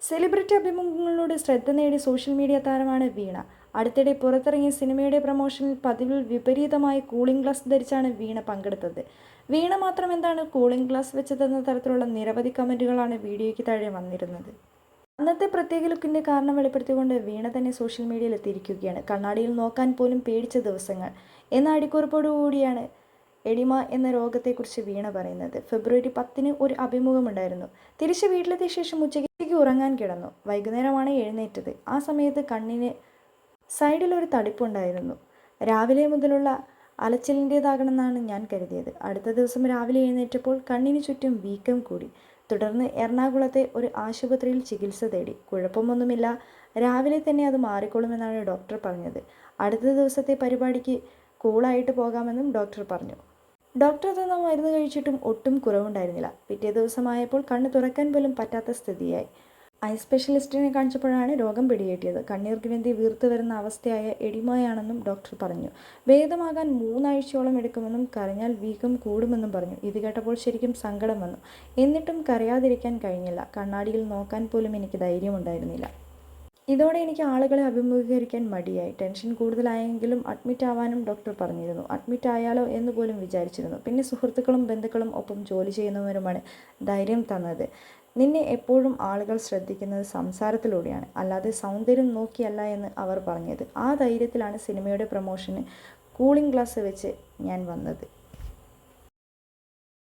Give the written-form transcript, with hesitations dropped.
Celebrity അഭിമുഖങ്ങളിലൂടെ ശ്രദ്ധ നേടിയ social media താരമാണ് വീണ. അടുത്തിടെ പുറത്തിറങ്ങിയ സിനിമയുടെ പ്രമോഷനിൽ പതിവിൽ വിപരീതമായി കൂളിംഗ് ഗ്ലാസ് ധരിച്ചാണ് വീണ പങ്കെടുത്തത്. വീണ മാത്രം എന്താണ് കൂളിംഗ് ഗ്ലാസ് വെച്ചതെന്ന തരത്തിലുള്ള നിരവധി കമന്റുകളാണ് വീഡിയോയ്ക്ക് താഴെ വന്നിരുന്നത്. അന്നത്തെ പ്രത്യേക ലുക്കിന്റെ കാരണം വെളിപ്പെടുത്തിക്കൊണ്ട് വീണ തന്നെ സോഷ്യൽ മീഡിയയിൽ എത്തിയിരിക്കുകയാണ്. കണ്ണാടിയിൽ നോക്കാൻ പോലും പേടിച്ച ദിവസങ്ങൾ എന്ന അടിക്കുറിപ്പോടുകൂടിയാണ് എഡിമ എന്ന രോഗത്തെക്കുറിച്ച് വീണ പറയുന്നത്. ഫെബ്രുവരി 10 ഒരു അഭിമുഖമുണ്ടായിരുന്നു. തിരിച്ച് വീട്ടിലെത്തിയ ശേഷം ഉച്ചയ്ക്ക് ഉറങ്ങാൻ കിടന്നു. വൈകുന്നേരമാണ് എഴുന്നേറ്റത്. ആ സമയത്ത് കണ്ണിന് സൈഡിൽ ഒരു തടിപ്പുണ്ടായിരുന്നു. രാവിലെ മുതലുള്ള അലച്ചിലിൻ്റേതാകണമെന്നാണ് ഞാൻ കരുതിയത്. അടുത്ത ദിവസം രാവിലെ എഴുന്നേറ്റപ്പോൾ കണ്ണിന് ചുറ്റും വീക്കം കൂടി. തുടർന്ന് എറണാകുളത്തെ ഒരു ആശുപത്രിയിൽ ചികിത്സ തേടി. കുഴപ്പമൊന്നുമില്ല, രാവിലെ തന്നെ അത് മാറിക്കൊള്ളുമെന്നാണ് ഡോക്ടർ പറഞ്ഞത്. അടുത്ത ദിവസത്തെ പരിപാടിക്ക് കൂളായിട്ട് പോകാമെന്നും ഡോക്ടർ പറഞ്ഞു. ഡോക്ടർ തന്ന മരുന്ന് കഴിച്ചിട്ടും ഒട്ടും കുറവുണ്ടായിരുന്നില്ല. പിറ്റേ ദിവസമായപ്പോൾ കണ്ണ് തുറക്കാൻ പോലും പറ്റാത്ത സ്ഥിതിയായി. ഐ സ്പെഷ്യലിസ്റ്റിനെ കാണിച്ചപ്പോഴാണ് രോഗം പിടികിട്ടിയത്. കണ്ണീർ ഗ്രന്ഥി വീർത്തു വരുന്ന അവസ്ഥയായ എഡിമയാണെന്നും ഡോക്ടർ പറഞ്ഞു. ഭേദമാകാൻ 3 ആഴ്ചയോളം എടുക്കുമെന്നും കരഞ്ഞാൽ വീക്കം കൂടുമെന്നും പറഞ്ഞു. ഇത് കേട്ടപ്പോൾ ശരിക്കും സങ്കടം വന്നു. എന്നിട്ടും കരയാതിരിക്കാൻ കഴിഞ്ഞില്ല. കണ്ണാടിയിൽ നോക്കാൻ പോലും എനിക്ക് ധൈര്യമുണ്ടായിരുന്നില്ല. ഇതോടെ എനിക്ക് ആളുകളെ അഭിമുഖീകരിക്കാൻ മടിയായി. ടെൻഷൻ കൂടുതലായെങ്കിലും അഡ്മിറ്റ് ആവാനും ഡോക്ടർ പറഞ്ഞിരുന്നു. അഡ്മിറ്റ് ആയാലോ എന്ന് പോലും വിചാരിച്ചിരുന്നു. പിന്നെ സുഹൃത്തുക്കളും ബന്ധുക്കളും ഒപ്പം ജോലി ചെയ്യുന്നവരുമാണ് ധൈര്യം തന്നത്. നിന്നെ എപ്പോഴും ആളുകൾ ശ്രദ്ധിക്കുന്നത് സംസാരത്തിലൂടെയാണ്, അല്ലാതെ സൗന്ദര്യം നോക്കിയല്ല എന്ന് അവർ പറഞ്ഞത്. ആ ധൈര്യത്തിലാണ് സിനിമയുടെ പ്രമോഷന് കൂളിംഗ് ഗ്ലാസ് വെച്ച് ഞാൻ വന്നത്.